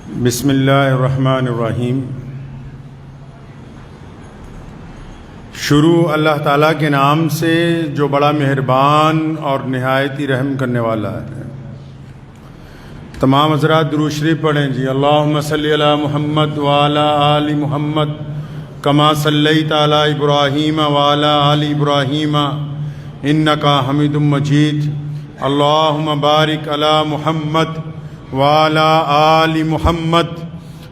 بسم اللہ الرحمن الرحیم۔ شروع اللہ تعالیٰ کے نام سے جو بڑا مہربان اور نہایت ہی رحم کرنے والا ہے۔ تمام حضرات درود شریف پڑھیں جی۔ اللہم صلی علی محمد وعلی آل محمد کما صلیت علی ابراہیم وعلی آل ابراہیم انکا حمید مجید۔ اللہم بارک علی محمد وعلی آل محمد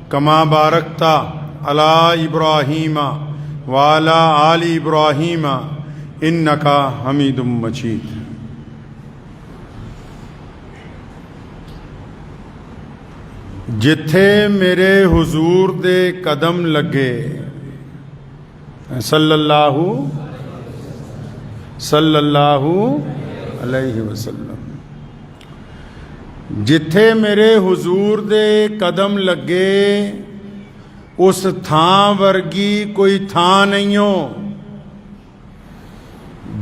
کما بارکت علی ابراہیم وعلی آل ابراہیم انکا حمید مجید۔ جتھے میرے حضور دے قدم لگے صلی اللہ علیہ وسلم، جتھے میرے حضور دے قدم لگے اس تھان ورگی کوئی تھان نہیں ہو۔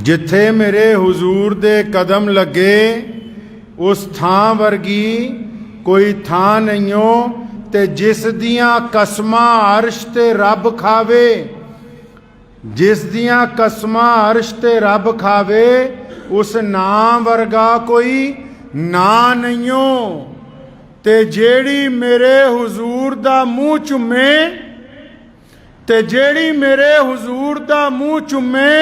جتھے میرے حضور دے قدم لگے اس تھان ورگی کوئی تھان نہیں ہو، تے جس دیاں قسماں عرش تے رب کھاوے، جس دیاں قسماں عرش تے رب کھاوے اس نام ورگا کوئی نا نہیں ہو۔ تے جیڑی میرے حضور دا منہ چومے، تے جیڑی میرے حضور دا منہ چومے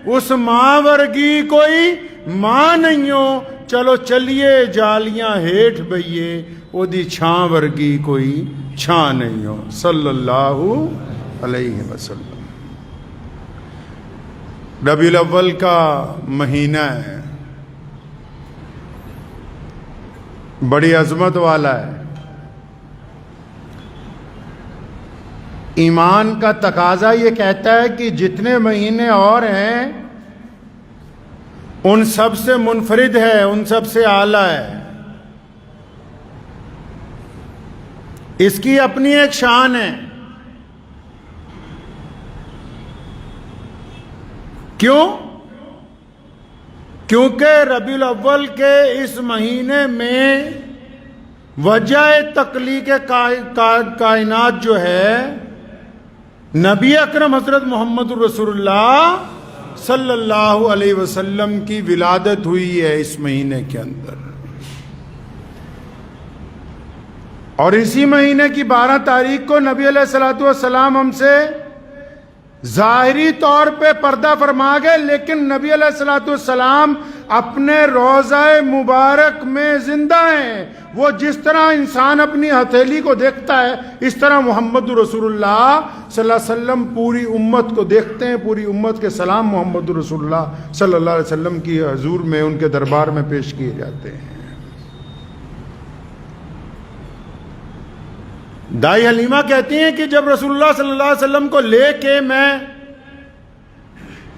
اس ماں ورگی کوئی ماں نہیں ہو۔ چلو چلیے جالیاں ہیٹھ بئیے او دی چھاں ورگی کوئی چھاں نہیں ہو صلی اللہ علیہ وسلم۔ ربیع الاول کا مہینہ ہے، بڑی عظمت والا ہے۔ ایمان کا تقاضا یہ کہتا ہے کہ جتنے مہینے اور ہیں ان سب سے منفرد ہے، ان سب سے اعلیٰ ہے۔ اس کی اپنی ایک شان ہے۔ کیوں؟ کیونکہ ربیع الاول کے اس مہینے میں وجہ تخلیق کائنات جو ہے نبی اکرم حضرت محمد رسول اللہ صلی اللہ علیہ وسلم کی ولادت ہوئی ہے اس مہینے کے اندر۔ اور اسی مہینے کی 12 تاریخ کو نبی علیہ السلام ہم سے ظاہری طور پہ پردہ فرما گئے، لیکن نبی علیہ السلام اپنے روضہ مبارک میں زندہ ہیں۔ وہ جس طرح انسان اپنی ہتھیلی کو دیکھتا ہے اس طرح محمد رسول اللہ صلی اللہ علیہ وسلم پوری امت کو دیکھتے ہیں۔ پوری امت کے سلام محمد رسول اللہ صلی اللہ علیہ وسلم کی حضور میں ان کے دربار میں پیش کیے جاتے ہیں۔ دائی حلیمہ کہتی ہیں کہ جب رسول اللہ صلی اللہ علیہ وسلم کو لے کے میں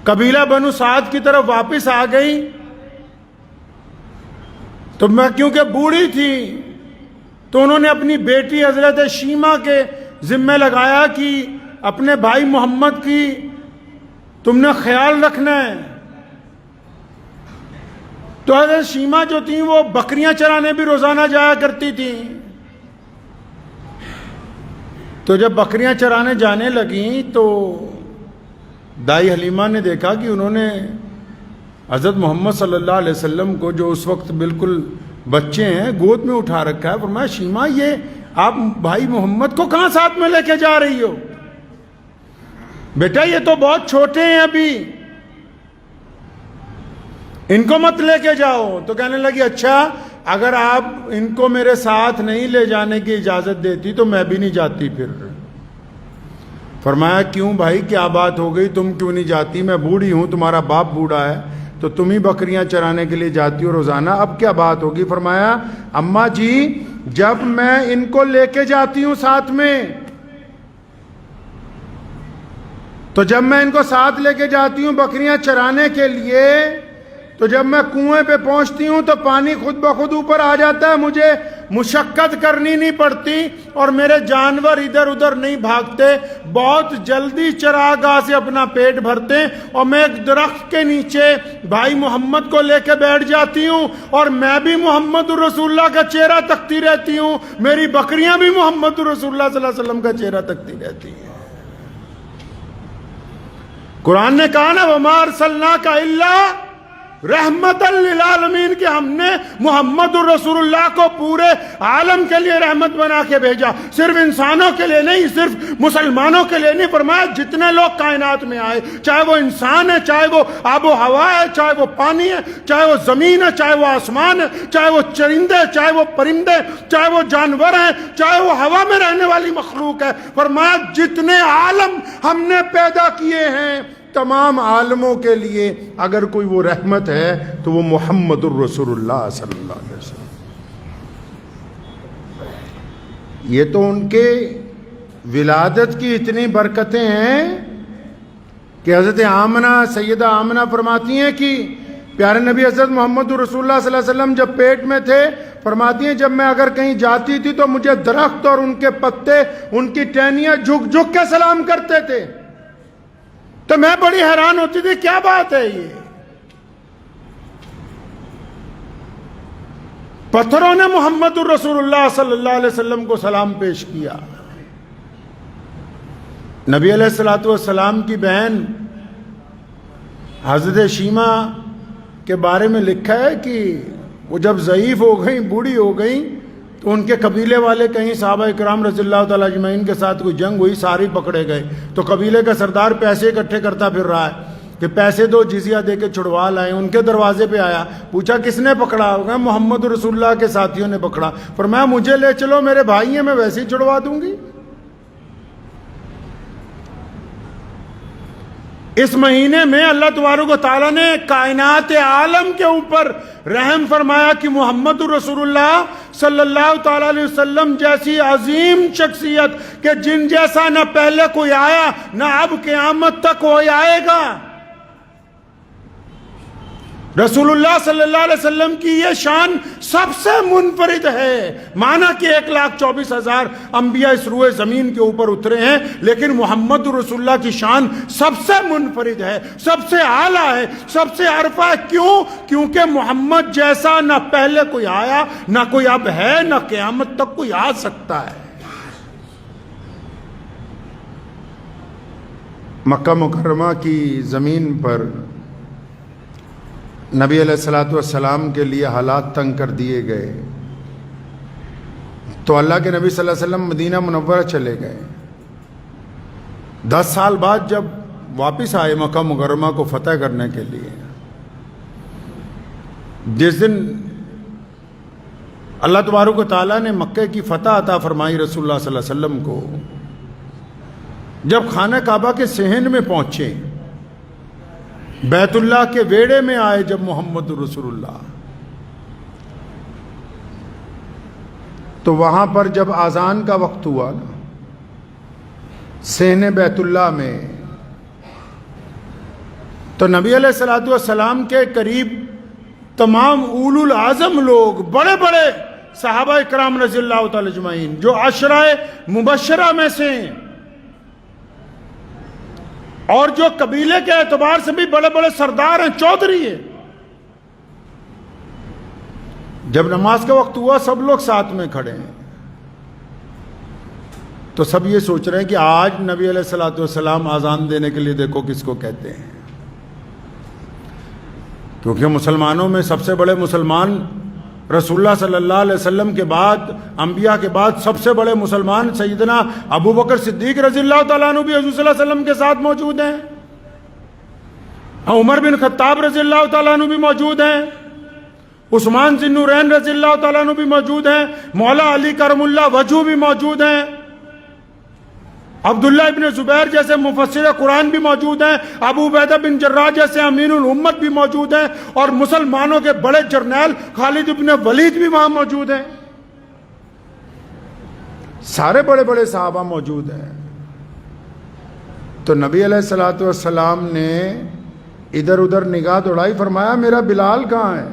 قبیلہ بنو سعد کی طرف واپس آ گئی تو میں کیونکہ بوڑھی تھی تو انہوں نے اپنی بیٹی حضرت شیمہ کے ذمہ لگایا کہ اپنے بھائی محمد کی تم نے خیال رکھنا ہے۔ تو حضرت شیمہ جو تھیں وہ بکریاں چرانے بھی روزانہ جایا کرتی تھیں۔ تو جب بکریاں چرانے جانے لگیں تو دائی حلیمہ نے دیکھا کہ انہوں نے حضرت محمد صلی اللہ علیہ وسلم کو جو اس وقت بالکل بچے ہیں گود میں اٹھا رکھا ہے۔ فرمایا شیمہ یہ آپ بھائی محمد کو کہاں ساتھ میں لے کے جا رہی ہو؟ بیٹا یہ تو بہت چھوٹے ہیں ابھی، ان کو مت لے کے جاؤ۔ تو کہنے لگی اچھا اگر آپ ان کو میرے ساتھ نہیں لے جانے کی اجازت دیتی تو میں بھی نہیں جاتی پھر۔ فرمایا کیوں بھائی کیا بات ہو گئی، تم کیوں نہیں جاتی؟ میں بوڑھی ہوں، تمہارا باپ بوڑھا ہے، تو تم ہی بکریاں چرانے کے لیے جاتی ہو روزانہ، اب کیا بات ہوگی؟ فرمایا اماں جی جب میں ان کو لے کے جاتی ہوں ساتھ میں، تو جب میں ان کو ساتھ لے کے جاتی ہوں بکریاں چرانے کے لیے تو جب میں کنویں پہ پہنچتی ہوں تو پانی خود بخود اوپر آ جاتا ہے، مجھے مشقت کرنی نہیں پڑتی اور میرے جانور ادھر ادھر نہیں بھاگتے، بہت جلدی چراگاہ سے اپنا پیٹ بھرتے ہیں، اور میں ایک درخت کے نیچے بھائی محمد کو لے کے بیٹھ جاتی ہوں اور میں بھی محمد رسول اللہ کا چہرہ تکتی رہتی ہوں، میری بکریاں بھی محمد رسول اللہ صلی اللہ علیہ وسلم کا چہرہ تکتی رہتی ہیں۔ قرآن نے کہا نا وَمَا أَرْسَلْنَاكَ إِلَّا رحمت للعالمین، کہ ہم نے محمد الرسول اللہ کو پورے عالم کے لیے رحمت بنا کے بھیجا، صرف انسانوں کے لیے نہیں، صرف مسلمانوں کے لیے نہیں، فرمایا جتنے لوگ کائنات میں آئے، چاہے وہ انسان ہے، چاہے وہ آب و ہوا ہے، چاہے وہ پانی ہے، چاہے وہ زمین ہے، چاہے وہ آسمان ہے، چاہے وہ چرندے، چاہے وہ پرندے، چاہے وہ جانور ہیں، چاہے وہ ہوا میں رہنے والی مخلوق ہے، فرمایا جتنے عالم ہم نے پیدا کیے ہیں، تمام عالموں کے لیے اگر کوئی وہ رحمت ہے تو وہ محمد الرسول اللہ صلی اللہ علیہ وسلم۔ یہ تو ان کے ولادت کی اتنی برکتیں ہیں کہ حضرت آمنہ، سیدہ آمنہ فرماتی ہیں کہ پیارے نبی حضرت محمد رسول اللہ صلی اللہ علیہ وسلم جب پیٹ میں تھے، فرماتی ہیں جب میں اگر کہیں جاتی تھی تو مجھے درخت اور ان کے پتے، ان کی ٹہنیاں جھک جھک کے سلام کرتے تھے، تو میں بڑی حیران ہوتی تھی کیا بات ہے، یہ پتھروں نے محمد الرسول اللہ صلی اللہ علیہ وسلم کو سلام پیش کیا۔ نبی علیہ السلام کی بہن حضرت شیمہ کے بارے میں لکھا ہے کہ وہ جب ضعیف ہو گئیں، بوڑھی ہو گئیں، تو ان کے قبیلے والے کہیں صحابہ اکرام رضی اللہ تعالیٰ اجمعین کے ساتھ کوئی جنگ ہوئی، سارے پکڑے گئے، تو قبیلے کا سردار پیسے اکٹھے کرتا پھر رہا ہے کہ پیسے دو، جزیہ دے کے چھڑوا لائیں۔ ان کے دروازے پہ آیا، پوچھا کس نے پکڑا؟ ہوگا محمد رسول اللہ کے ساتھیوں نے پکڑا۔ فرمایا مجھے لے چلو، میرے بھائی ہیں، میں ویسے ہی چھڑوا دوں گی۔ اس مہینے میں اللہ تبارک و تعالیٰ نے کائنات عالم کے اوپر رحم فرمایا کہ محمد رسول اللہ صلی اللہ تعالیٰ علیہ وسلم جیسی عظیم شخصیت کہ جن جیسا نہ پہلے کوئی آیا نہ اب قیامت تک کوئی آئے گا، رسول اللہ صلی اللہ علیہ وسلم کی یہ شان سب سے منفرد ہے۔ مانا کہ 1,24,000 انبیاء اس روئے زمین کے اوپر اترے ہیں، لیکن محمد رسول اللہ کی شان سب سے منفرد ہے، سب سے اعلیٰ ہے، سب سے عرفہ ہے۔ کیوں؟ کیونکہ محمد جیسا نہ پہلے کوئی آیا، نہ کوئی اب ہے، نہ قیامت تک کوئی آ سکتا ہے۔ مکہ مکرمہ کی زمین پر نبی علیہ السلام کے لیے حالات تنگ کر دیے گئے، تو اللہ کے نبی صلی اللہ علیہ وسلم مدینہ منورہ چلے گئے۔ 10 سال بعد جب واپس آئے مکہ مکرمہ کو فتح کرنے کے لیے، جس دن اللہ تبارک و تعالیٰ نے مکہ کی فتح عطا فرمائی رسول اللہ صلی اللہ علیہ وسلم کو، جب خانہ کعبہ کے صحن میں پہنچے، بیت اللہ کے ویڑے میں آئے، جب محمد رسول اللہ، تو وہاں پر جب اذان کا وقت ہوا نا، صحن بیت اللہ میں، تو نبی علیہ السلام کے قریب تمام اولو العزم لوگ، بڑے بڑے صحابہ اکرام رضی اللہ تعالی اجمعین جو عشرہ مبشرہ میں سے ہیں، اور جو قبیلے کے اعتبار سے بھی بڑے بڑے سردار ہیں، چودھری ہیں، جب نماز کا وقت ہوا سب لوگ ساتھ میں کھڑے ہیں، تو سب یہ سوچ رہے ہیں کہ آج نبی علیہ السلام اذان دینے کے لیے دیکھو کس کو کہتے ہیں، کیونکہ مسلمانوں میں سب سے بڑے مسلمان رسول اللہ صلی اللہ علیہ وسلم کے بعد، انبیاء کے بعد سب سے بڑے مسلمان سیدنا ابو بکر صدیق رضی اللہ تعالیٰ عنہ بھی حضور صلی اللہ علیہ وسلم کے ساتھ موجود ہیں، عمر بن خطاب رضی اللہ تعالیٰ عنہ بھی موجود ہیں، عثمان ذی النورین رضی اللہ تعالیٰ عنہ بھی موجود ہیں، مولا علی کرم اللہ وجہ بھی موجود ہیں، عبداللہ ابن زبیر جیسے مفسر قرآن بھی موجود ہیں، ابو عبیدہ بن جراح جیسے امین الامت بھی موجود ہیں، اور مسلمانوں کے بڑے جرنیل خالد ابن ولید بھی وہاں موجود ہیں، سارے بڑے بڑے صحابہ موجود ہیں۔ تو نبی علیہ السلام نے ادھر ادھر نگاہ دوڑائی، فرمایا میرا بلال کہاں ہے؟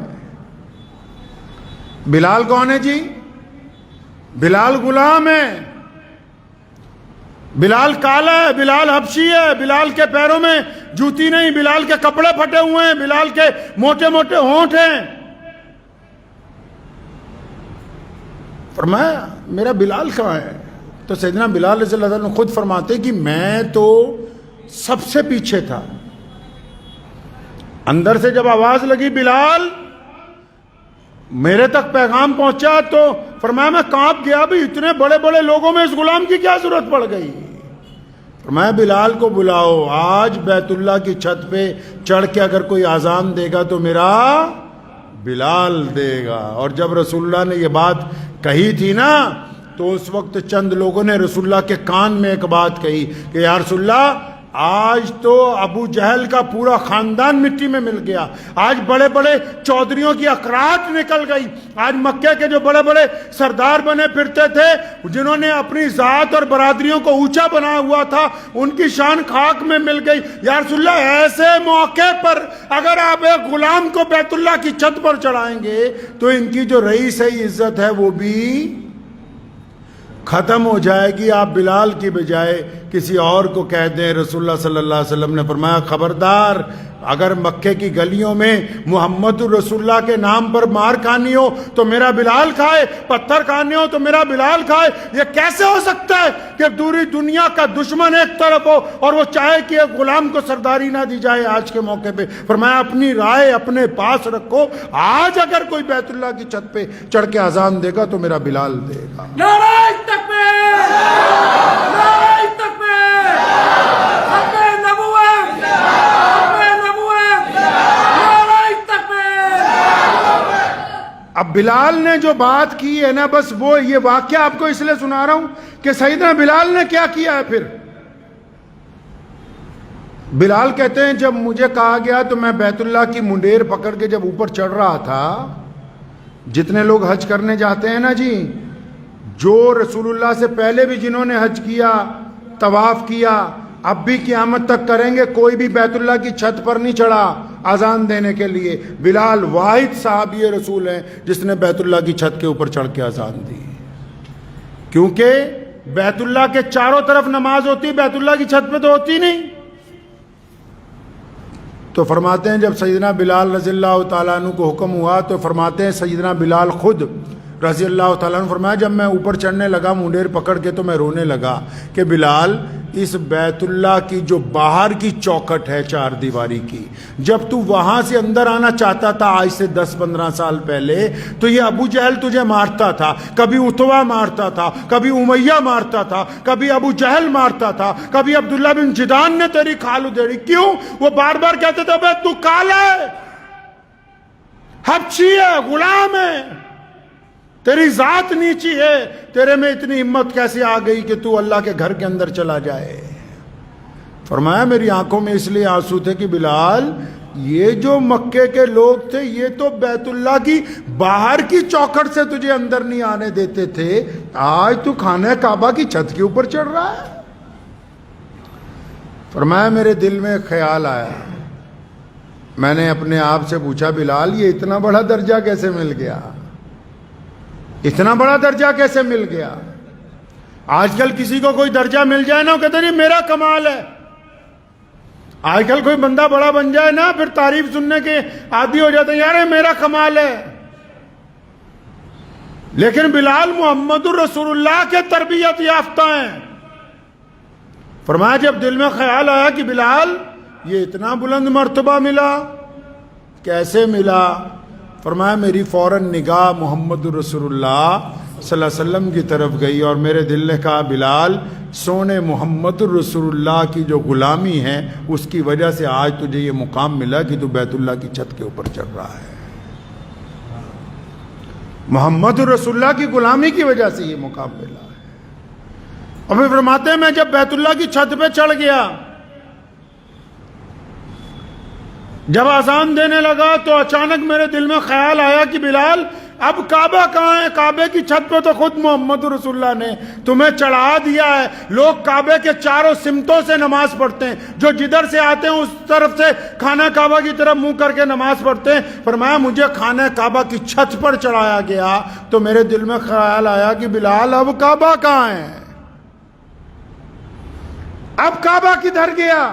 بلال کون ہے جی؟ بلال غلام ہے، بلال کالا ہے، بلال حبشی ہے، بلال کے پیروں میں جوتی نہیں، بلال کے کپڑے پھٹے ہوئے ہیں، بلال کے موٹے موٹے ہونٹ ہیں۔ فرمایا میرا بلال کہاں ہے؟ تو سیدنا بلال رضی اللہ عنہ خود فرماتے کہ میں تو سب سے پیچھے تھا، اندر سے جب آواز لگی بلال میرے تک پیغام پہنچا تو فرمایا میں کانپ گیا، بھی اتنے بڑے بڑے لوگوں میں اس غلام کی کیا ضرورت پڑ گئی؟ فرمایا بلال کو بلاؤ، آج بیت اللہ کی چھت پہ چڑھ کے اگر کوئی اذان دے گا تو میرا بلال دے گا۔ اور جب رسول اللہ نے یہ بات کہی تھی نا تو اس وقت چند لوگوں نے رسول اللہ کے کان میں ایک بات کہی کہ یا رسول اللہ آج تو ابو جہل کا پورا خاندان مٹی میں مل گیا، آج بڑے بڑے چودھریوں کی اقرات نکل گئی، آج مکے کے جو بڑے بڑے سردار بنے پھرتے تھے جنہوں نے اپنی ذات اور برادریوں کو اونچا بنایا ہوا تھا ان کی شان خاک میں مل گئی۔ یا رسول اللہ ایسے موقع پر اگر آپ ایک غلام کو بیت اللہ کی چھت پر چڑھائیں گے تو ان کی جو رئیسی عزت ہے وہ بھی ختم ہو جائے گی، آپ بلال کی بجائے کسی اور کو کہہ دیں۔ رسول اللہ صلی اللہ علیہ وسلم نے فرمایا خبردار، اگر مکے کی گلیوں میں محمد رسول اللہ کے نام پر مار کھانی ہو تو میرا بلال کھائے، پتھر کھانے ہو تو میرا بلال کھائے۔ یہ کیسے ہو سکتا ہے کہ پوری دنیا کا دشمن ایک طرف ہو اور وہ چاہے کہ ایک غلام کو سرداری نہ دی جائے آج کے موقع پہ؟ فرمایا اپنی رائے اپنے پاس رکھو، آج اگر کوئی بیت اللہ کی چھت پہ چڑھ کے اذان دے گا تو میرا بلال دے گا۔ نعرہ تکبیر! نعرہ تکبیر! حق نبوت! حق نبوت! نعرہ تکبیر! اب بلال نے جو بات کی ہے نا، بس وہ یہ واقعہ آپ کو اس لیے سنا رہا ہوں کہ سیدنا بلال نے کیا کیا ہے۔ پھر بلال کہتے ہیں جب مجھے کہا گیا تو میں بیت اللہ کی منڈیر پکڑ کے جب اوپر چڑھ رہا تھا، جتنے لوگ حج کرنے جاتے ہیں نا جی، جو رسول اللہ سے پہلے بھی جنہوں نے حج کیا، طواف کیا، اب بھی قیامت تک کریں گے، کوئی بھی بیت اللہ کی چھت پر نہیں چڑھا اذان دینے کے لیے۔ بلال واحد صحابی رسول ہیں جس نے بیت اللہ کی چھت کے اوپر چڑھ کے اذان دی، کیونکہ بیت اللہ کے چاروں طرف نماز ہوتی، بیت اللہ کی چھت پہ تو ہوتی نہیں۔ تو فرماتے ہیں جب سیدنا بلال رضی اللہ تعالیٰ عنہ کو حکم ہوا تو فرماتے ہیں سیدنا بلال خود رضی اللہ تعالیٰ عنہ فرمایا جب میں اوپر چڑھنے لگا منڈیر پکڑ کے تو میں رونے لگا کہ بلال اس بیت اللہ کی جو باہر کی چوکھٹ ہے چار دیواری کی، جب تو وہاں سے اندر آنا چاہتا تھا آج سے 10-15 سال پہلے تو یہ ابو جہل تجھے مارتا تھا، کبھی اتوا مارتا تھا، کبھی امیہ مارتا تھا، کبھی ابو جہل مارتا تھا، کبھی عبداللہ بن جدان نے تیری کھال ادھیڑی۔ کیوں؟ وہ بار بار کہتے تھے بے تو کالا ہے، حبشی ہے، غلام ہے، تیری ذات نیچی ہے، تیرے میں اتنی ہمت کیسے آ گئی کہ تو اللہ کے گھر کے اندر چلا جائے؟ فرمایا میری آنکھوں میں اس لیے آنسو تھے کہ بلال یہ جو مکے کے لوگ تھے یہ تو بیت اللہ کی باہر کی چوکھٹ سے تجھے اندر نہیں آنے دیتے تھے، آج تو خانہ کعبہ کی چھت کے اوپر چڑھ رہا ہے۔ فرمایا میرے دل میں خیال آیا، میں نے اپنے آپ سے پوچھا بلال یہ اتنا بڑا درجہ کیسے مل گیا، اتنا بڑا درجہ کیسے مل گیا؟ آج کل کسی کو کوئی درجہ مل جائے نا وہ کہتے نہیں میرا کمال ہے، آج کل کوئی بندہ بڑا بن جائے نا پھر تعریف سننے کے عادی ہو جاتے ہیں، یار یہ میرا کمال ہے۔ لیکن بلال محمد الرسول اللہ کے تربیت یافتہ ہیں۔ فرمایا جب دل میں خیال آیا کہ بلال یہ اتنا بلند مرتبہ ملا، کیسے ملا؟ فرمایا میری فوراً نگاہ محمد رسول اللہ صلی اللہ علیہ وسلم کی طرف گئی اور میرے دل نے کہا بلال سونے محمد رسول اللہ کی جو غلامی ہے اس کی وجہ سے آج تجھے یہ مقام ملا کہ تو بیت اللہ کی چھت کے اوپر چڑھ رہا ہے، محمد رسول اللہ کی غلامی کی وجہ سے یہ مقام ملا ہے۔ اور پھر فرماتے ہیں میں جب بیت اللہ کی چھت پہ چڑھ گیا، جب اذان دینے لگا تو اچانک میرے دل میں خیال آیا کہ بلال اب کعبہ کہاں ہے؟ کعبے کی چھت پہ تو خود محمد رسول اللہ نے تمہیں چڑھا دیا ہے. لوگ کعبے کے چاروں سمتوں سے نماز پڑھتے ہیں، جو جدھر سے آتے ہیں اس طرف سے خانہ کعبہ کی طرف منہ کر کے نماز پڑھتے ہیں. فرمایا مجھے خانہ کعبہ کی چھت پر چڑھایا گیا تو میرے دل میں خیال آیا کہ بلال اب کعبہ کہاں ہے؟ اب کعبہ کدھر گیا؟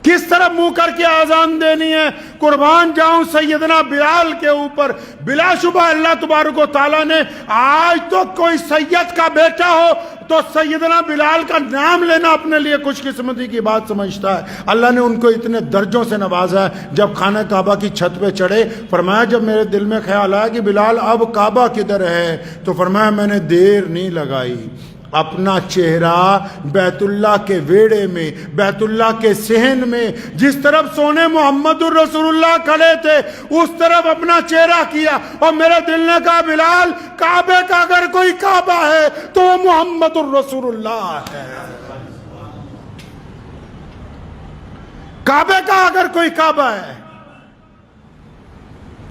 کس طرف منہ کر کے آزان دینی ہے؟ قربان جاؤں سیدنا بلال کے اوپر. بلا شبہ اللہ تبارک و تعالیٰ نے آج تو کوئی سید کا بیٹا ہو تو سیدنا بلال کا نام لینا اپنے لیے خوش قسمتی کی بات سمجھتا ہے. اللہ نے ان کو اتنے درجوں سے نوازا ہے. جب خانہ کعبہ کی چھت پہ چڑھے، فرمایا جب میرے دل میں خیال آیا کہ بلال اب کعبہ کدھر ہے، تو فرمایا میں نے دیر نہیں لگائی، اپنا چہرہ بیت اللہ کے ویڑے میں، بیت اللہ کے صحن میں، جس طرف سونے محمد الرسول اللہ کھڑے تھے اس طرف اپنا چہرہ کیا، اور میرے دل نے کہا بلال کعبے کا اگر کوئی کعبہ ہے تو وہ محمد الرسول اللہ ہے. کعبے کا اگر کوئی کعبہ ہے.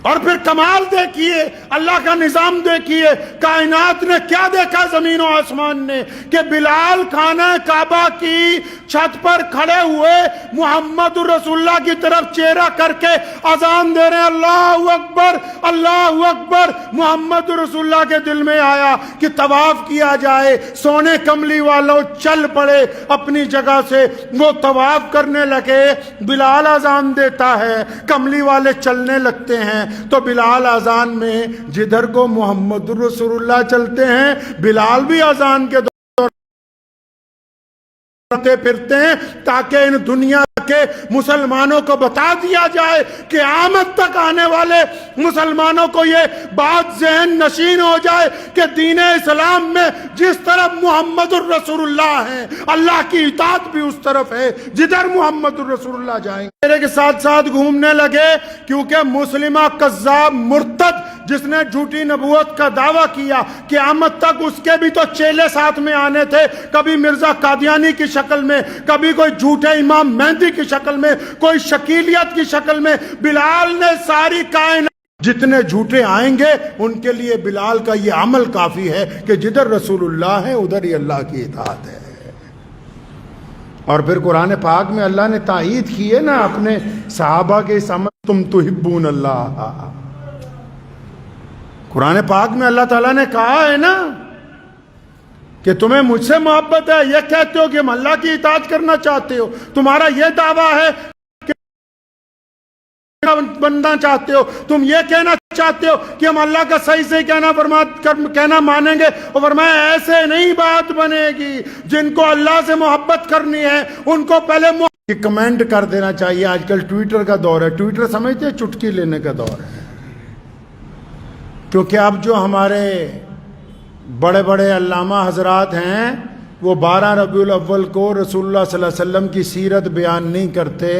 اور پھر کمال دیکھیے، اللہ کا نظام دیکھیے، کائنات نے کیا دیکھا زمین و آسمان نے، کہ بلال خانہ کعبہ کی چھت پر کھڑے ہوئے محمد رسول اللہ کی طرف چہرہ کر کے اذان دے رہے ہیں، اللہ اکبر اللہ اکبر. محمد رسول اللہ کے دل میں آیا کہ طواف کیا جائے. سونے کملی والوں چل پڑے اپنی جگہ سے، وہ طواف کرنے لگے. بلال اذان دیتا ہے، کملی والے چلنے لگتے ہیں. تو بلال اذان میں جدھر کو محمد رسول اللہ چلتے ہیں، بلال بھی اذان کے دور پھرتے ہیں تاکہ ان دنیا کے مسلمانوں کو بتا دیا جائے کہ قیامت تک آنے والے مسلمانوں کو یہ بات ذہن نشین ہو جائے کہ دین اسلام میں جس طرف محمد الرسول اللہ ہے، اللہ کی اطاعت بھی اس طرف ہے جدھر محمد الرسول اللہ جائیں. میرے کے ساتھ ساتھ گھومنے لگے، کیونکہ مسلمہ کذاب مرتد جس نے جھوٹی نبوت کا دعویٰ کیا، قیامت تک اس کے بھی تو چیلے ساتھ میں آنے تھے، کبھی مرزا قادیانی کی شکل میں، کبھی کوئی جھوٹے امام مہدی کی شکل میں، کوئی شکیلیت کی شکل میں. بلال نے ساری کائنات جتنے جھوٹے آئیں گے ان کے لیے بلال کا یہ عمل کافی ہے کہ جدھر رسول اللہ ہے ادھر ہی اللہ کی اطاعت ہے. اور پھر قرآن پاک میں اللہ نے تائید کی ہے نا اپنے صحابہ کے سمجھ تم تحبون اللہ. قرآن پاک میں اللہ تعالیٰ نے کہا ہے نا کہ تمہیں مجھ سے محبت ہے، یہ کہتے ہو کہ ہم اللہ کی اطاعت کرنا چاہتے ہو، تمہارا یہ دعویٰ ہے کہ بننا چاہتے ہو، تم یہ کہنا چاہتے ہو کہ ہم اللہ کا صحیح سے کہنا مانیں گے. اور فرمایا ایسے نہیں بات بنے گی. جن کو اللہ سے محبت کرنی ہے ان کو پہلے کمنٹ کر دینا چاہیے. آج کل ٹویٹر کا دور ہے، ٹویٹر سمجھتے ہیں چٹکی لینے کا دور ہے. کیونکہ اب جو ہمارے بڑے بڑے علامہ حضرات ہیں وہ 12 ربیع الاول کو رسول اللہ صلی اللہ علیہ وسلم کی سیرت بیان نہیں کرتے،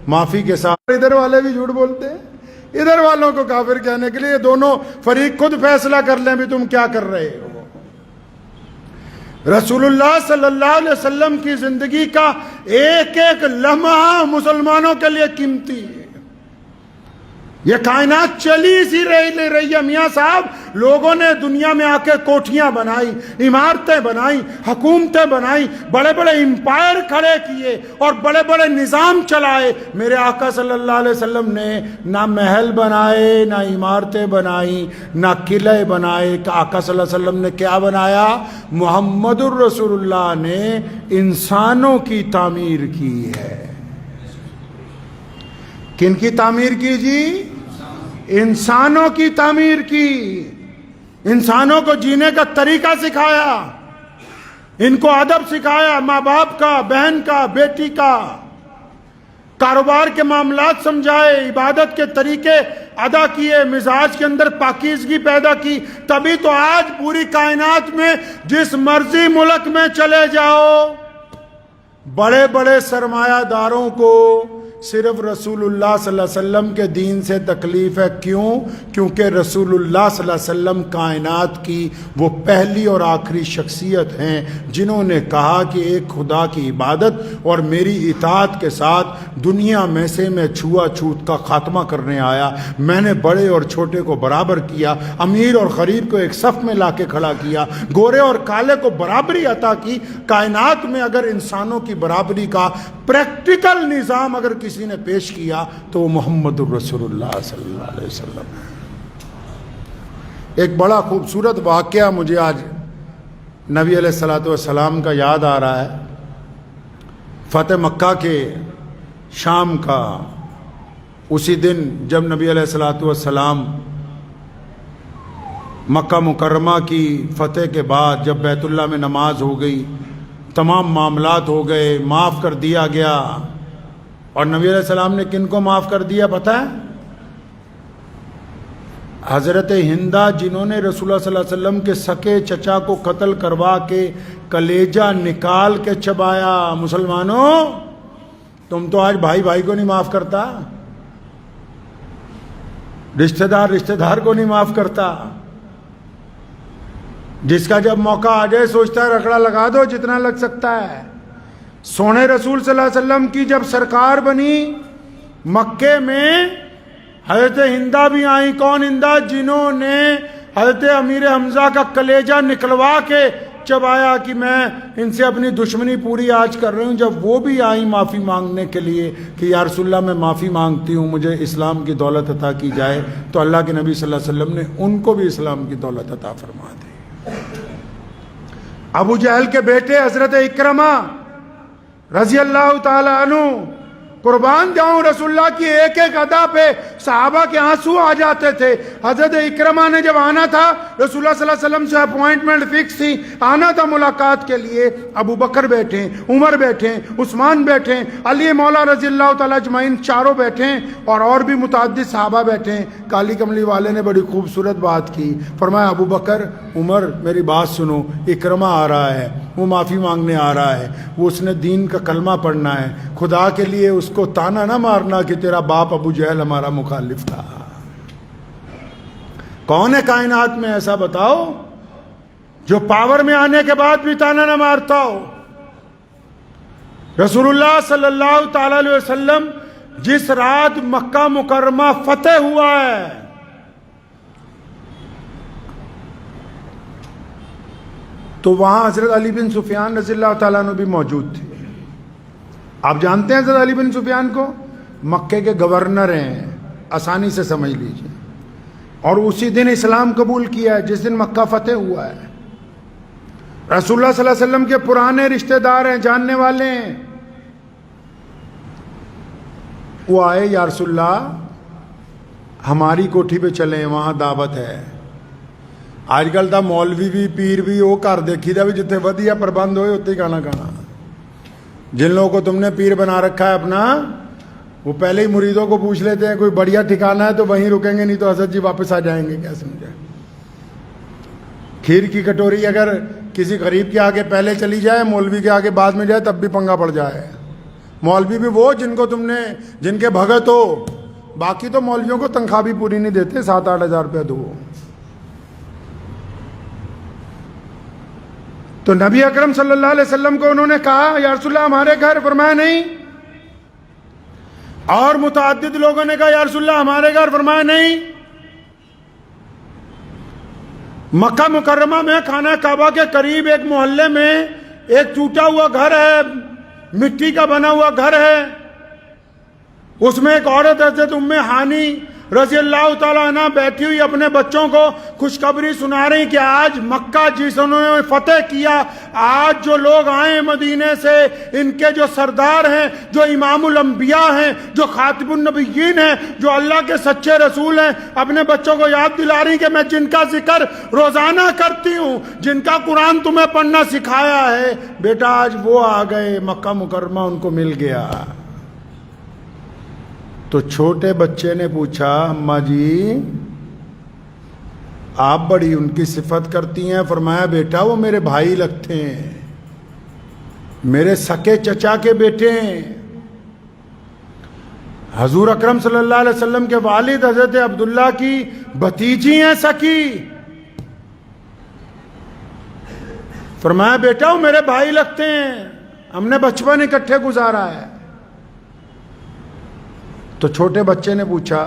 معافی کے ساتھ. ادھر والے بھی جھوٹ بولتے ہیں، ادھر والوں کو کافر کہنے کے لیے دونوں فریق خود فیصلہ کر لیں بھی تم کیا کر رہے ہو. رسول اللہ صلی اللہ علیہ وسلم کی زندگی کا ایک ایک لمحہ مسلمانوں کے لیے قیمتی ہے. یہ کائنات چلی سی رہی ہے میاں صاحب. لوگوں نے دنیا میں آ کے کوٹھیاں بنائی، عمارتیں بنائی، حکومتیں بنائی، بڑے بڑے امپائر کھڑے کیے اور بڑے بڑے نظام چلائے. میرے آقا صلی اللہ علیہ وسلم نے نہ محل بنائے، نہ عمارتیں بنائی، نہ قلعے بنائے. آقا صلی اللہ علیہ وسلم نے کیا بنایا؟ محمد الرسول اللہ نے انسانوں کی تعمیر کی ہے. کن کی تعمیر کی جی؟ انسانوں کی تعمیر کی. انسانوں کو جینے کا طریقہ سکھایا، ان کو ادب سکھایا، ماں باپ کا، بہن کا، بیٹی کا، کاروبار کے معاملات سمجھائے، عبادت کے طریقے ادا کیے، مزاج کے اندر پاکیزگی پیدا کی. تبھی تو آج پوری کائنات میں جس مرضی ملک میں چلے جاؤ، بڑے بڑے سرمایہ داروں کو صرف رسول اللہ صلی اللہ علیہ وسلم کے دین سے تکلیف ہے. کیوں؟ کیونکہ رسول اللہ صلی اللہ علیہ وسلم کائنات کی وہ پہلی اور آخری شخصیت ہیں جنہوں نے کہا کہ ایک خدا کی عبادت اور میری اطاعت کے ساتھ دنیا میں سے میں چھوا چھوت کا خاتمہ کرنے آیا. میں نے بڑے اور چھوٹے کو برابر کیا، امیر اور غریب کو ایک صف میں لا کے کھڑا کیا، گورے اور کالے کو برابری عطا کی. کائنات میں اگر انسانوں کی برابری کا پریکٹیکل نظام اگر کسی نے پیش کیا تو وہ محمد الرسول اللہ صلی اللہ علیہ وسلم ہے. ایک بڑا خوبصورت واقعہ مجھے آج نبی علیہ الصلوۃ والسلام کا یاد آ رہا ہے. فتح مکہ کے شام کا اسی دن جب نبی علیہ الصلوۃ والسلام مکہ مکرمہ کی فتح کے بعد جب بیت اللہ میں نماز ہو گئی، تمام معاملات ہو گئے، معاف کر دیا گیا. اور نبی علیہ السلام نے کن کو معاف کر دیا پتہ ہے؟ حضرت ہندہ، جنہوں نے رسول اللہ صلی اللہ علیہ وسلم کے سکے چچا کو قتل کروا کے کلیجہ نکال کے چبایا. مسلمانوں، تم تو آج بھائی بھائی کو نہیں معاف کرتا، رشتہ دار کو نہیں معاف کرتا. جس کا جب موقع آ جائے سوچتا ہے رگڑا لگا دو جتنا لگ سکتا ہے. سونے رسول صلی اللہ علیہ وسلم کی جب سرکار بنی مکے میں، حضرت ہندہ بھی آئیں. کون ہندہ؟ جنہوں نے حضرت امیر حمزہ کا کلیجہ نکلوا کے چبایا کہ میں ان سے اپنی دشمنی پوری آج کر رہی ہوں. جب وہ بھی آئیں معافی مانگنے کے لیے کہ یا رسول اللہ میں معافی مانگتی ہوں، مجھے اسلام کی دولت عطا کی جائے، تو اللہ کے نبی صلی اللہ علیہ وسلم نے ان کو بھی اسلام کی دولت عطا فرما دی. ابو جہل کے بیٹے حضرت اکرمہ رضی اللہ تعالی عنہ، قربان جاؤں رسول اللہ کی ایک ایک ادا پہ صحابہ کے آنسو آ جاتے تھے. حضرت اکرمہ نے جب آنا تھا، رسول اللہ صلی اللہ علیہ وسلم سے اپوائنٹمنٹ فکس تھی، آنا تھا ملاقات کے لیے. ابو بکر بیٹھے، عمر بیٹھے، عثمان بیٹھے، علی مولا رضی اللہ تعالیٰ اجمعین چاروں بیٹھے، اور بھی متعدد صحابہ بیٹھے. کالی کملی والے نے بڑی خوبصورت بات کی، فرمایا ابو بکر، عمر، میری بات سنو، اکرمہ آ رہا ہے، وہ معافی مانگنے آ رہا ہے، وہ اس نے دین کا کلمہ پڑھنا ہے. خدا کے لیے اس کو تانا نہ مارنا کہ تیرا باپ ابو جہل ہمارا مخالف تھا. کون ہے کائنات میں ایسا بتاؤ جو پاور میں آنے کے بعد بھی تانا نہ مارتا ہو؟ رسول اللہ صلی اللہ تعالی علیہ وسلم جس رات مکہ مکرمہ فتح ہوا ہے، تو وہاں حضرت علی بن سفیان رضی اللہ تعالیٰ عنہ بھی موجود تھے. آپ جانتے ہیں حضرت علی بن سفیان کو؟ مکے کے گورنر ہیں، آسانی سے سمجھ لیجئے. اور اسی دن اسلام قبول کیا ہے جس دن مکہ فتح ہوا ہے. رسول اللہ صلی اللہ علیہ وسلم کے پرانے رشتہ دار ہیں، جاننے والے ہیں. وہ آئے، یا رسول اللہ ہماری کوٹھی پہ چلیں، وہاں دعوت ہے. آج کل تو مولوی بھی پیر بھی وہ گھر دیکھی دا بھی جتنے ودیا پربند ہوئے اتنے کھانا کھانا. جن لوگوں کو تم نے پیر بنا رکھا ہے اپنا، وہ پہلے ہی مریدوں کو پوچھ لیتے ہیں کوئی بڑھیا ٹھکانہ ہے تو وہیں رکیں گے، نہیں تو حضرت جی واپس آ جائیں گے. کیا سمجھا؟ کھیر کی کٹوری اگر کسی غریب کے آگے پہلے چلی جائے، مولوی کے آگے بعد میں جائے، تب بھی پنگا پڑ جائے. مولوی بھی وہ جن کو تم نے، جن کے بھگت ہو. باقی تو مولویوں کو تنخواہ بھی پوری نہیں دیتے، 7-8 ہزار روپیہ دو. تو نبی اکرم صلی اللہ علیہ وسلم کو انہوں نے کہا یا رسول اللہ ہمارے گھر، فرمایا نہیں. اور متعدد لوگوں نے کہا یا رسول اللہ ہمارے گھر، فرمایا نہیں. مکہ مکرمہ میں خانہ کعبہ کے قریب ایک محلے میں ایک ٹوٹا ہوا گھر ہے، مٹی کا بنا ہوا گھر ہے. اس میں ایک عورت حضرت ام ہانی رضی اللہ تعالیٰ عنہ بیٹھی ہوئی اپنے بچوں کو خوشخبری سنا رہی کہ آج مکہ جنہوں نے فتح کیا، آج جو لوگ آئے مدینے سے، ان کے جو سردار ہیں، جو امام الانبیاء ہیں، جو خاتم النبیین ہیں، جو اللہ کے سچے رسول ہیں، اپنے بچوں کو یاد دلا رہی کہ میں جن کا ذکر روزانہ کرتی ہوں، جن کا قرآن تمہیں پڑھنا سکھایا ہے، بیٹا آج وہ آ گئے، مکہ مکرمہ ان کو مل گیا. تو چھوٹے بچے نے پوچھا اماں جی آپ بڑی ان کی صفت کرتی ہیں. فرمایا بیٹا وہ میرے بھائی لگتے ہیں، میرے سکے چچا کے بیٹے ہیں. حضور اکرم صلی اللہ علیہ وسلم کے والد حضرت عبداللہ کی بھتیجی ہیں سکی. فرمایا بیٹا وہ میرے بھائی لگتے ہیں, ہم نے بچپن اکٹھے گزارا ہے. تو چھوٹے بچے نے پوچھا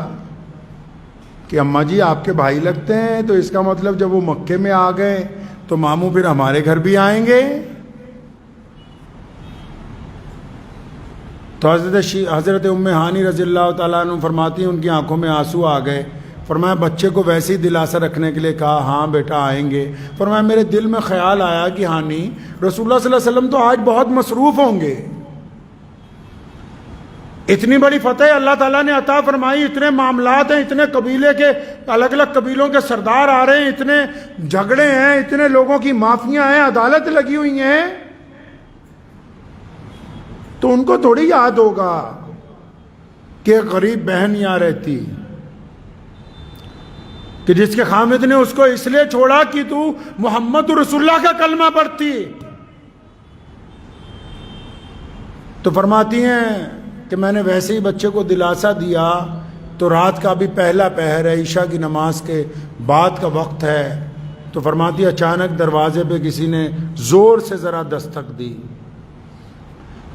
کہ اماں جی آپ کے بھائی لگتے ہیں, تو اس کا مطلب جب وہ مکے میں آ گئے تو ماموں پھر ہمارے گھر بھی آئیں گے. تو حضرت ام ہانی رضی اللہ تعالیٰ عنہ فرماتی ہیں ان کی آنکھوں میں آنسو آ گئے. فرمایا بچے کو ویسے ہی دلاسا رکھنے کے لیے کہا ہاں بیٹا آئیں گے. فرمایا میرے دل میں خیال آیا کہ ہانی رسول اللہ صلی اللہ علیہ وسلم تو آج بہت مصروف ہوں گے, اتنی بڑی فتح اللہ تعالیٰ نے عطا فرمائی, اتنے معاملات ہیں, اتنے قبیلے کے الگ الگ قبیلوں کے سردار آ رہے ہیں, اتنے جھگڑے ہیں, اتنے لوگوں کی معافیاں ہیں, عدالت لگی ہوئی ہیں, تو ان کو تھوڑی یاد ہوگا کہ ایک غریب بہن یہاں رہتی کہ جس کے خامد نے اس کو اس لیے چھوڑا کہ تو محمد رسول اللہ کا کلمہ پڑھتی. تو فرماتی ہیں کہ میں نے ویسے ہی بچے کو دلاسا دیا تو رات کا بھی پہلا پہر ہے, عشاء کی نماز کے بعد کا وقت ہے. تو فرماتی اچانک دروازے پہ کسی نے زور سے ذرا دستک دی.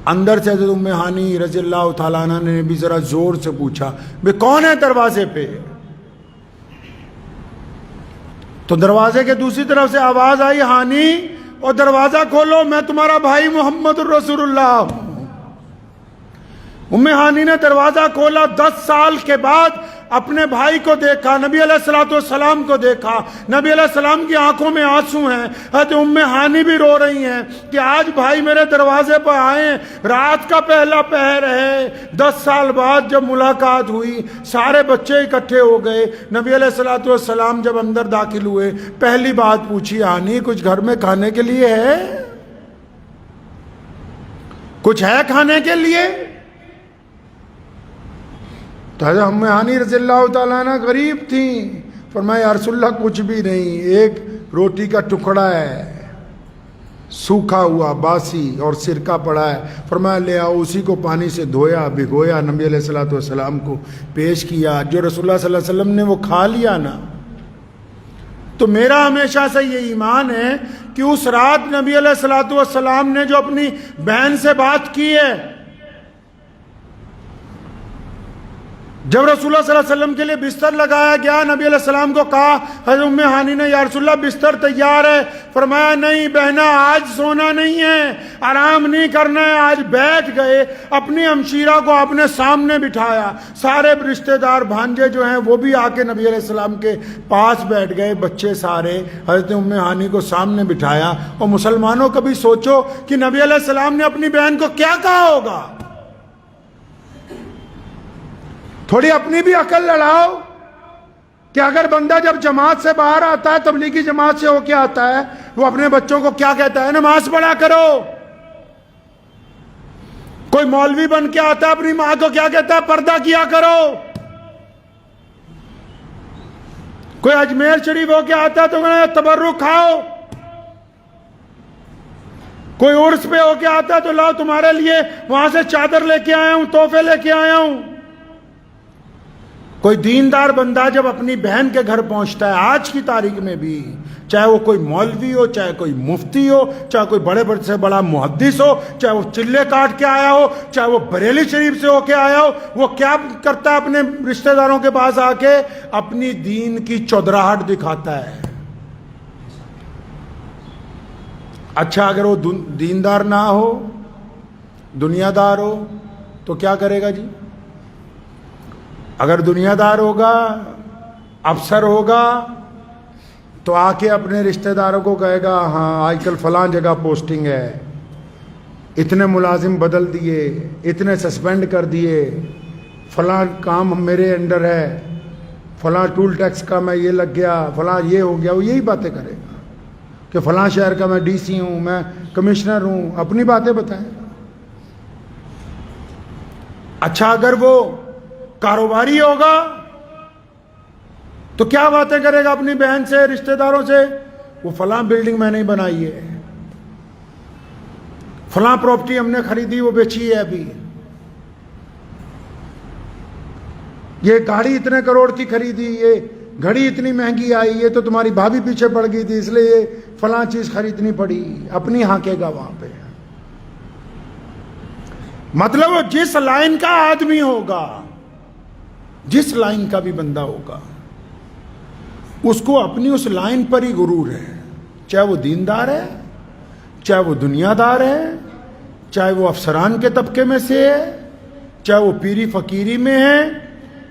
اندر سے حضرت ام ہانی رضی اللہ تعالیٰ عنہ نے بھی ذرا زور سے پوچھا بے کون ہے دروازے پہ. تو دروازے کے دوسری طرف سے آواز آئی ہانی اور دروازہ کھولو, میں تمہارا بھائی محمد رسول اللہ ہوں. ام ہانی نے دروازہ کھولا, 10 سال کے بعد اپنے بھائی کو دیکھا, نبی علیہ الصلوۃ والسلام کو دیکھا, نبی علیہ السلام کی آنکھوں میں آنسو ہیں. حضرت ام ہانی بھی رو رہی ہیں کہ آج بھائی میرے دروازے پر آئے, رات کا پہلا پہر ہے, 10 سال بعد جب ملاقات ہوئی, سارے بچے اکٹھے ہو گئے. نبی علیہ الصلوۃ والسلام جب اندر داخل ہوئے پہلی بات پوچھی ہانی کچھ گھر میں کھانے کے لیے ہے, کچھ ہے کھانے کے لیے. تو حضرت ام ہانی رضی اللہ تعالیٰ عنہ غریب تھیں. فرمایا یا رسول اللہ کچھ بھی نہیں, ایک روٹی کا ٹکڑا ہے سوکھا ہوا باسی اور سرکہ پڑا ہے. فرمایا لے آؤ. اسی کو پانی سے دھویا, بھگویا, نبی علیہ الصلوۃ والسلام کو پیش کیا. جو رسول اللہ صلی اللہ علیہ وسلم نے وہ کھا لیا نا. تو میرا ہمیشہ سے یہ ایمان ہے کہ اس رات نبی علیہ الصلوۃ والسلام نے جو اپنی بہن سے بات کی ہے, جب رسول اللہ صلی اللہ علیہ وسلم کے لیے بستر لگایا گیا, نبی علیہ السلام کو کہا, حضرت ام ہانی نے یا رسول اللہ بستر تیار ہے. فرمایا نہیں بہنا آج سونا نہیں ہے, آرام نہیں کرنا ہے. آج بیٹھ گئے, اپنی ہمشیرہ کو آپ نے سامنے بٹھایا, سارے رشتہ دار بھانجے جو ہیں وہ بھی آ کے نبی علیہ السلام کے پاس بیٹھ گئے, بچے سارے. حضرت ام ہانی کو سامنے بٹھایا. اور مسلمانوں کبھی سوچو کہ نبی علیہ السلام نے اپنی بہن کو کیا کہا ہوگا. تھوڑی اپنی بھی عقل لڑاؤ کہ اگر بندہ جب جماعت سے باہر آتا ہے, تبلیغی جماعت سے ہو کے آتا ہے, وہ اپنے بچوں کو کیا کہتا ہے, نماز پڑھا کرو. کوئی مولوی بن کے آتا ہے, اپنی ماں کو کیا کہتا ہے, پردہ کیا کرو. کوئی اجمیر شریف ہو کے آتا ہے تو تبرک کھاؤ. کوئی عرس پہ ہو کے آتا ہے تو لاؤ تمہارے لیے وہاں سے چادر لے کے آیا ہوں, تحفے لے کے آیا ہوں. کوئی دیندار بندہ جب اپنی بہن کے گھر پہنچتا ہے آج کی تاریخ میں بھی, چاہے وہ کوئی مولوی ہو, چاہے کوئی مفتی ہو, چاہے کوئی بڑے بڑے سے بڑا محدث ہو, چاہے وہ چلے کاٹ کے آیا ہو, چاہے وہ بریلی شریف سے ہو کے آیا ہو, وہ کیا کرتا ہے اپنے رشتہ داروں کے پاس آ کے اپنی دین کی چودراہٹ دکھاتا ہے. اچھا اگر وہ دیندار نہ ہو, دنیا دار ہو تو کیا کرے گا جی. اگر دنیا دار ہوگا, افسر ہوگا, تو آ کے اپنے رشتہ داروں کو کہے گا ہاں آج کل فلاں جگہ پوسٹنگ ہے, اتنے ملازم بدل دیے, اتنے سسپینڈ کر دیے, فلاں کام میرے انڈر ہے, فلاں ٹول ٹیکس کا میں یہ لگ گیا, فلاں یہ ہو گیا. وہ یہی باتیں کرے گا کہ فلاں شہر کا میں ڈی سی ہوں, میں کمشنر ہوں, اپنی باتیں بتائیں. اچھا اگر وہ کاروباری ہوگا تو کیا باتیں کرے گا اپنی بہن سے, رشتہ داروں سے, وہ فلاں بلڈنگ میں نے بنائی ہے, فلاں پراپرٹی ہم نے خریدی وہ بیچی ہے ابھی. یہ گاڑی اتنے کروڑ کی خریدی، یہ گھڑی اتنی مہنگی آئی، یہ تو تمہاری بھابھی پیچھے پڑ گئی تھی اس لیے یہ فلاں چیز خریدنی پڑی، اپنی ہانکے گا وہاں پہ۔ مطلب وہ جس لائن کا آدمی ہوگا، جس لائن کا بھی بندہ ہوگا، اس کو اپنی اس لائن پر ہی غرور ہے، چاہے وہ دیندار ہے، چاہے وہ دنیا دار ہے، چاہے وہ افسران کے طبقے میں سے ہے، چاہے وہ پیری فقیری میں ہے،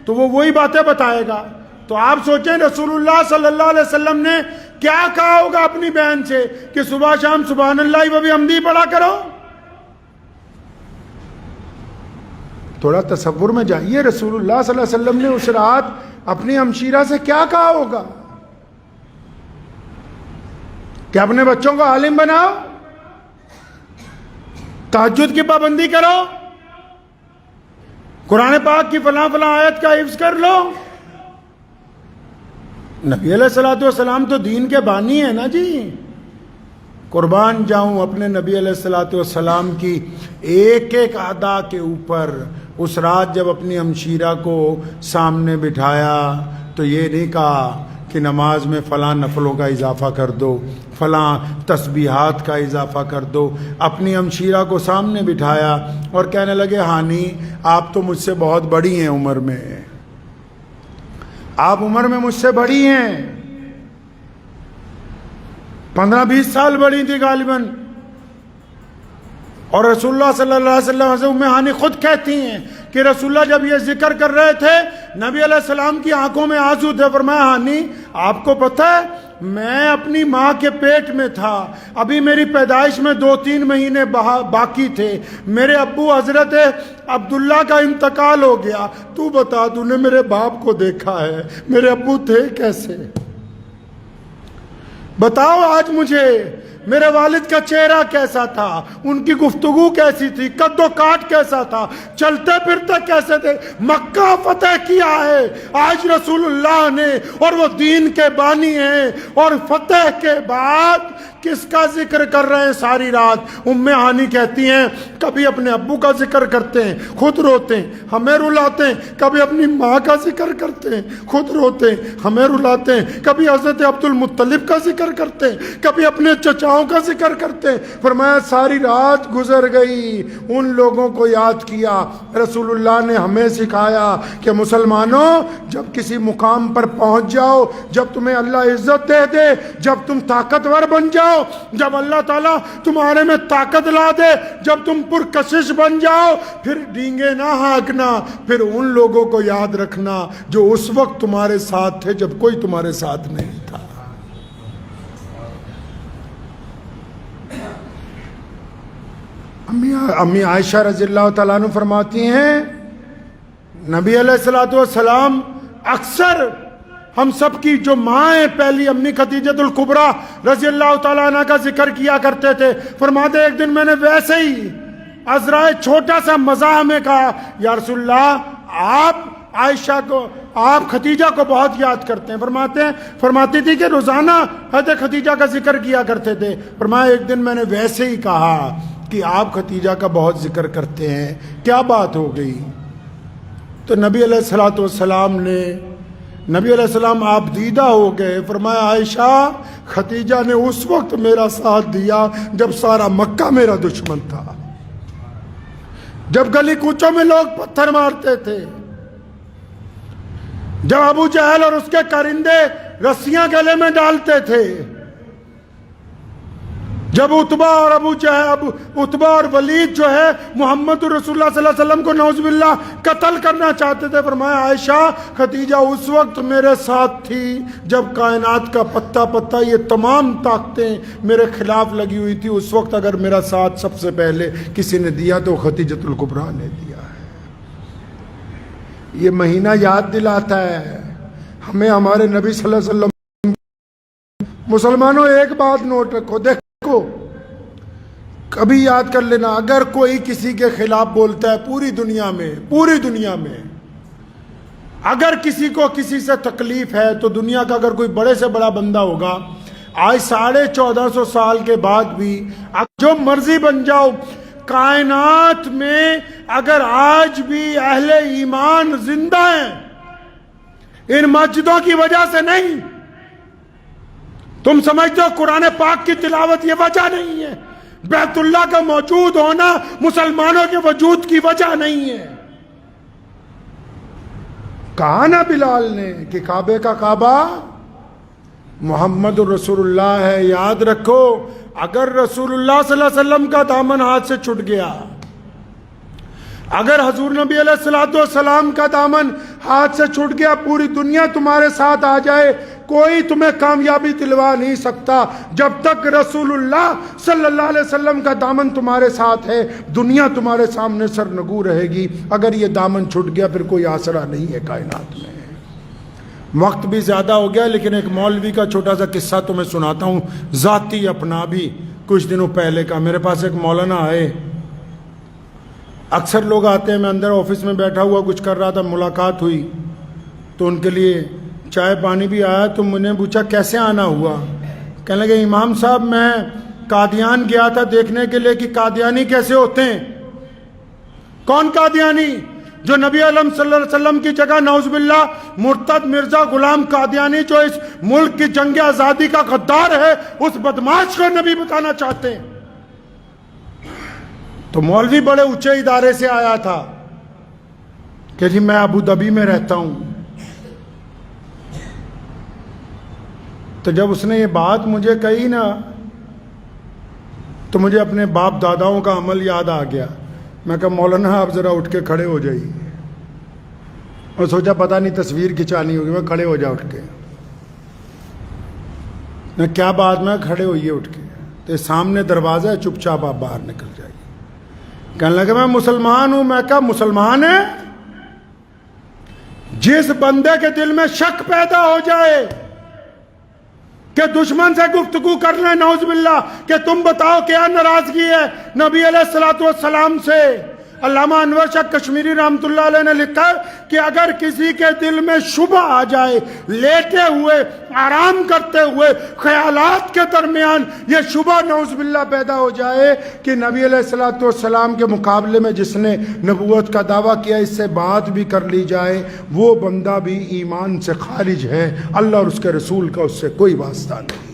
تو وہ وہی باتیں بتائے گا۔ تو آپ سوچیں رسول اللہ صلی اللہ علیہ وسلم نے کیا کہا ہوگا اپنی بہن سے کہ صبح شام سبحان اللہ و بحمدہ پڑھا کرو۔ تھوڑا تصور میں جائیے، رسول اللہ صلی اللہ علیہ وسلم نے اس رات اپنی ہمشیرہ سے کیا کہا ہوگا کہ اپنے بچوں کو عالم بناؤ، تہجد کی پابندی کرو، قرآن پاک کی فلاں فلاں آیت کا حفظ کر لو۔ نبی علیہ السلام تو دین کے بانی ہیں نا جی۔ قربان جاؤں اپنے نبی علیہ السلام کی ایک ایک ادا کے اوپر۔ اس رات جب اپنی ہمشیرہ کو سامنے بٹھایا تو یہ نہیں کہا کہ نماز میں فلاں نفلوں کا اضافہ کر دو، فلاں تسبیحات کا اضافہ کر دو۔ اپنی ہمشیرہ کو سامنے بٹھایا اور کہنے لگے ہانی آپ تو مجھ سے بہت بڑی ہیں عمر میں، آپ عمر میں مجھ سے بڑی ہیں، 15-20 سال بڑی تھی غالباً۔ اور رسول اللہ صلی اللہ علیہ وسلم ام ہانی خود کہتی ہیں کہ رسول اللہ جب یہ ذکر کر رہے تھے نبی علیہ السلام کی آنکھوں میں آنسو تھے۔ فرمایا ہانی آپ کو پتہ ہے میں اپنی ماں کے پیٹ میں تھا، ابھی میری پیدائش میں 2-3 مہینے باقی تھے، میرے ابو حضرت عبداللہ کا انتقال ہو گیا، تو بتا تو نے میرے باپ کو دیکھا ہے، میرے ابو تھے کیسے؟ بتاؤ آج مجھے میرے والد کا چہرہ کیسا تھا، ان کی گفتگو کیسی تھی، قد و کاٹ کیسا تھا، چلتے پھرتے کیسے تھے۔ مکہ فتح کیا ہے آج رسول اللہ نے، اور وہ دین کے بانی ہیں، اور فتح کے بعد کس کا ذکر کر رہے ہیں ساری رات؟ ام ہانی کہتی ہیں کبھی اپنے ابو کا ذکر کرتے ہیں خود روتے ہیں ہمیں رلاتے ہیں، کبھی اپنی ماں کا ذکر کرتے ہیں خود روتے ہیں ہمیں رلاتے ہیں، کبھی حضرت عبد المطلب کا ذکر کرتے ہیں، کبھی اپنے چچاؤں کا ذکر کرتے ہیں۔ فرمایا ساری رات گزر گئی، ان لوگوں کو یاد کیا۔ رسول اللہ نے ہمیں سکھایا کہ مسلمانوں جب کسی مقام پر پہنچ جاؤ، جب تمہیں اللہ عزت دے دے، جب تم طاقتور بن جاؤ، جب اللہ تعالیٰ تمہارے میں طاقت لا دے، جب تم پرکشش بن جاؤ، پھر ڈینگے نہ ہانکنا، پھر ان لوگوں کو یاد رکھنا جو اس وقت تمہارے ساتھ تھے جب کوئی تمہارے ساتھ نہیں تھا۔ امی عائشہ رضی اللہ تعالیٰ عنہ فرماتی ہیں نبی علیہ السلام اکثر ہم سب کی جو ماں ہیں پہلی امی خدیجۃ الکبریٰ رضی اللہ تعالیٰ عنہ کا ذکر کیا کرتے تھے۔ فرماتے ایک دن میں نے ویسے ہی عذرائے چھوٹا سا مزاح میں کہا یا رسول اللہ آپ عائشہ کو، آپ خدیجہ کو بہت یاد کرتے ہیں۔ فرماتی تھی کہ روزانہ حضرت خدیجہ کا ذکر کیا کرتے تھے۔ فرمایا ایک دن میں نے ویسے ہی کہا کہ آپ خدیجہ کا بہت ذکر کرتے ہیں، کیا بات ہو گئی؟ تو نبی علیہ السلام نے، نبی علیہ السلام آپ دیدہ ہو گئے۔ فرمایا عائشہ خدیجہ نے اس وقت میرا ساتھ دیا جب سارا مکہ میرا دشمن تھا، جب گلی کوچوں میں لوگ پتھر مارتے تھے، جب ابو جہل اور اس کے کرندے رسیاں گلے میں ڈالتے تھے، جب اتبا اور ولید جو ہے محمد رسول اللہ صلی اللہ علیہ وسلم کو نعوذ باللہ قتل کرنا چاہتے تھے۔ فرمایا عائشہ خدیجہ اس وقت میرے ساتھ تھی جب کائنات کا پتا پتا یہ تمام طاقتیں میرے خلاف لگی ہوئی تھی، اس وقت اگر میرا ساتھ سب سے پہلے کسی نے دیا تو خدیجۃ الکبریٰ نے دیا ہے۔ یہ مہینہ یاد دلاتا ہے ہمیں ہمارے نبی صلی اللہ علیہ وسلم۔ مسلمانوں ایک بات نوٹ رکھو، دیکھو کبھی یاد کر لینا، اگر کوئی کسی کے خلاف بولتا ہے پوری دنیا میں اگر کسی کو کسی سے تکلیف ہے تو دنیا کا اگر کوئی بڑے سے بڑا بندہ ہوگا، آج 1450 سال کے بعد بھی جو مرضی بن جاؤ، کائنات میں اگر آج بھی اہل ایمان زندہ ہیں ان مسجدوں کی وجہ سے نہیں. تم سمجھتے ہو قرآن پاک کی تلاوت یہ وجہ نہیں ہے. بیت اللہ کا موجود ہونا مسلمانوں کے وجود کی وجہ نہیں ہے. کہا نا بلال نے کہ کعبے کا کعبہ محمد رسول اللہ ہے. یاد رکھو اگر رسول اللہ صلی اللہ علیہ وسلم کا دامن ہاتھ سے چھٹ گیا, اگر حضور نبی علیہ الصلوۃ والسلام کا دامن ہاتھ سے چھٹ گیا, پوری دنیا تمہارے ساتھ آ جائے, کوئی تمہیں کامیابی دلوا نہیں سکتا. جب تک رسول اللہ صلی اللہ علیہ وسلم کا دامن تمہارے ساتھ ہے, دنیا تمہارے سامنے سرنگو رہے گی. اگر یہ دامن چھٹ گیا پھر کوئی آسرا نہیں ہے کائنات میں. وقت بھی زیادہ ہو گیا, لیکن ایک مولوی کا چھوٹا سا قصہ تمہیں سناتا ہوں, ذاتی اپنا بھی کچھ دنوں پہلے کا. میرے پاس ایک مولانا آئے, اکثر لوگ آتے ہیں, میں اندر آفس میں بیٹھا ہوا کچھ کر رہا تھا, ملاقات ہوئی تو ان کے لیے چائے پانی بھی آیا. تو میں نے پوچھا کیسے آنا ہوا؟ کہنے لگے امام صاحب میں قادیان گیا تھا دیکھنے کے لیے کہ قادیانی کیسے ہوتے ہیں. کون قادیانی؟ جو نبی عالم صلی اللہ علیہ وسلم کی جگہ نعوذ باللہ مرتد مرزا غلام قادیانی جو اس ملک کی جنگ آزادی کا غدار ہے, اس بدماش کو نبی بتانا چاہتے ہیں. تو مولوی بڑے اونچے ادارے سے آیا تھا کہ جی میں ابو دھابی میں رہتا ہوں. تو جب اس نے یہ بات مجھے کہی نا تو مجھے اپنے باپ داداؤں کا عمل یاد آ گیا. میں کہا مولانا آپ ذرا اٹھ کے کھڑے ہو جائیے. اور سوچا پتہ نہیں تصویر کھنچانی ہوگی, میں کھڑے ہو جا اٹھ کے. میں کیا بات, میں کھڑے ہوئیے اٹھ کے. تو سامنے دروازہ ہے, چپ چاپ آپ باہر نکل جائیے. کہنے لگا میں مسلمان ہوں. میں کہا مسلمان ہے؟ جس بندے کے دل میں شک پیدا ہو جائے کہ دشمن سے گفتگو کر لیں نعوذ باللہ کہ تم بتاؤ کیا ناراضگی ہے نبی علیہ الصلوۃ والسلام سے. علامہ انور شاہ کشمیری رحمۃ اللہ علیہ نے لکھا کہ اگر کسی کے دل میں شبہ آ جائے, لیٹے ہوئے آرام کرتے ہوئے خیالات کے درمیان یہ شبہ نعوذ باللہ پیدا ہو جائے کہ نبی علیہ الصلوۃ والسلام کے مقابلے میں جس نے نبوت کا دعویٰ کیا اس سے بات بھی کر لی جائے, وہ بندہ بھی ایمان سے خارج ہے. اللہ اور اس کے رسول کا اس سے کوئی واسطہ نہیں.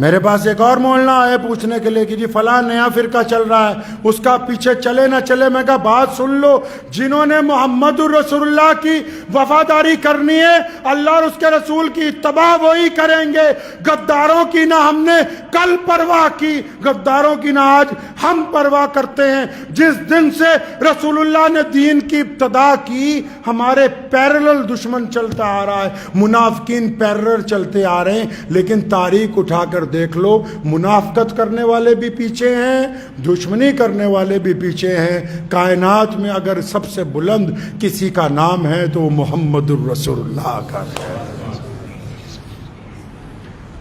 میرے پاس ایک اور مولانا آئے پوچھنے کے لیے کہ جی فلاں نیا فرقہ چل رہا ہے, اس کا پیچھے چلے نہ چلے. میں کہا بات سن لو, جنہوں نے محمد الرسول اللہ کی وفاداری کرنی ہے, اللہ اور اس کے رسول کی اتباع وہی کریں گے. غداروں کی نہ ہم نے کل پرواہ کی, غداروں کی نہ آج ہم پرواہ کرتے ہیں. جس دن سے رسول اللہ نے دین کی ابتدا کی, ہمارے پیرلل دشمن چلتا آ رہا ہے, منافقین پیرلل چلتے آ رہے ہیں. لیکن تاریخ اٹھا کر دیکھ لو, منافقت کرنے والے بھی پیچھے ہیں, دشمنی کرنے والے بھی پیچھے ہیں. کائنات میں اگر سب سے بلند کسی کا نام ہے تو وہ محمد الرسول اللہ کا ہے.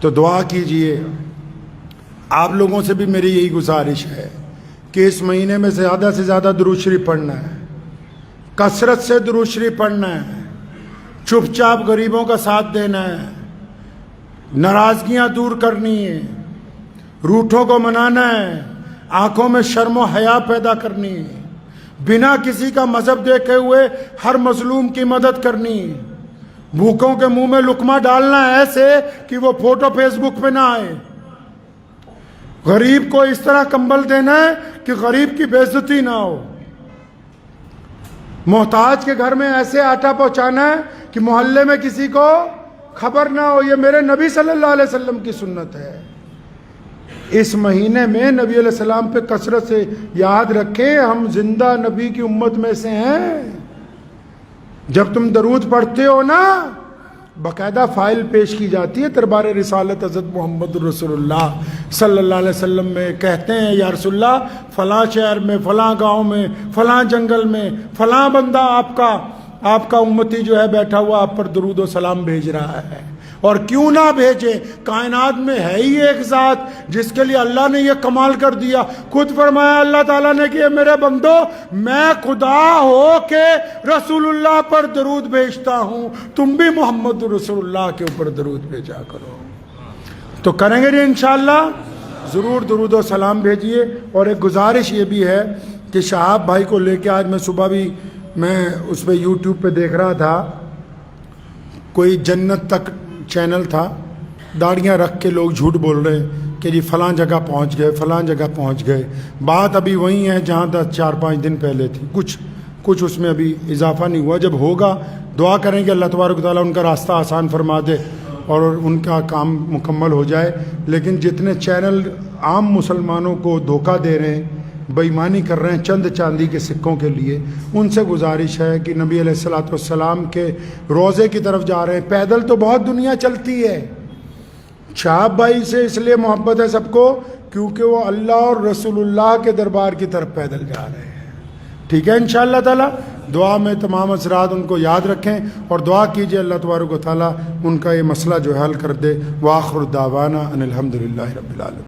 تو دعا کیجئے. آپ لوگوں سے بھی میری یہی گزارش ہے کہ اس مہینے میں زیادہ سے زیادہ درود شریف پڑھنا ہے, کثرت سے درود شریف پڑھنا ہے, چپ چاپ غریبوں کا ساتھ دینا ہے, ناراضگیاں دور کرنی ہے, روٹھوں کو منانا ہے, آنکھوں میں شرم و حیا پیدا کرنی ہے, بنا کسی کا مذہب دیکھے ہوئے ہر مظلوم کی مدد کرنی ہے, بھوکوں کے منہ میں لقمہ ڈالنا ہے ایسے کہ وہ فوٹو فیس بک پہ نہ آئے, غریب کو اس طرح کمبل دینا ہے کہ غریب کی بے عزتی نہ ہو, محتاج کے گھر میں ایسے آٹا پہنچانا ہے کہ محلے میں کسی کو خبر نہ ہو. یہ میرے نبی صلی اللہ علیہ وسلم کی سنت ہے. اس مہینے میں نبی علیہ السلام پہ کثرت سے یاد رکھیں, ہم زندہ نبی کی امت میں سے ہیں. جب تم درود پڑھتے ہو نا, باقاعدہ فائل پیش کی جاتی ہے دربار رسالت حضرت محمد رسول اللہ صلی اللہ علیہ وسلم میں. کہتے ہیں یا رسول اللہ فلاں شہر میں, فلاں گاؤں میں, فلاں جنگل میں فلاں بندہ آپ کا امتی جو ہے بیٹھا ہوا آپ پر درود و سلام بھیج رہا ہے. اور کیوں نہ بھیجے, کائنات میں ہے ہی ایک ذات جس کے لیے اللہ نے یہ کمال کر دیا. خود فرمایا اللہ تعالیٰ نے کہ میرے بندو, میں خدا ہو کے رسول اللہ پر درود بھیجتا ہوں, تم بھی محمد رسول اللہ کے اوپر درود بھیجا کرو. تو کریں گے جی انشاءاللہ, ضرور درود و سلام بھیجیے. اور ایک گزارش یہ بھی ہے کہ شہاب بھائی کو لے کے آج میں صبح بھی میں اس پہ یوٹیوب پہ دیکھ رہا تھا، کوئی جنت تک چینل تھا، داڑیاں رکھ کے لوگ جھوٹ بول رہے ہیں کہ جی فلاں جگہ پہنچ گئے، فلاں جگہ پہنچ گئے. بات ابھی وہی ہے جہاں 4-5 دن پہلے تھی، کچھ اس میں ابھی اضافہ نہیں ہوا. جب ہوگا دعا کریں کہ اللہ تبارک و تعالیٰ ان کا راستہ آسان فرما دے اور ان کا کام مکمل ہو جائے. لیکن جتنے چینل عام مسلمانوں کو دھوکہ دے رہے ہیں، بے ایمانی کر رہے ہیں چند چاندی کے سکوں کے لیے، ان سے گزارش ہے کہ نبی علیہ الصلوۃ والسلام کے روضے کی طرف جا رہے ہیں. پیدل تو بہت دنیا چلتی ہے. شہاب بھائی سے اس لیے محبت ہے سب کو کیونکہ وہ اللہ اور رسول اللہ کے دربار کی طرف پیدل جا رہے ہیں. ٹھیک ہے انشاءاللہ تعالی. دعا میں تمام حضرات ان کو یاد رکھیں اور دعا کیجئے اللہ تبارک و تعالی ان کا یہ مسئلہ جو حل کر دے. وآخر دعوانا ان الحمدللہ رب العالمین.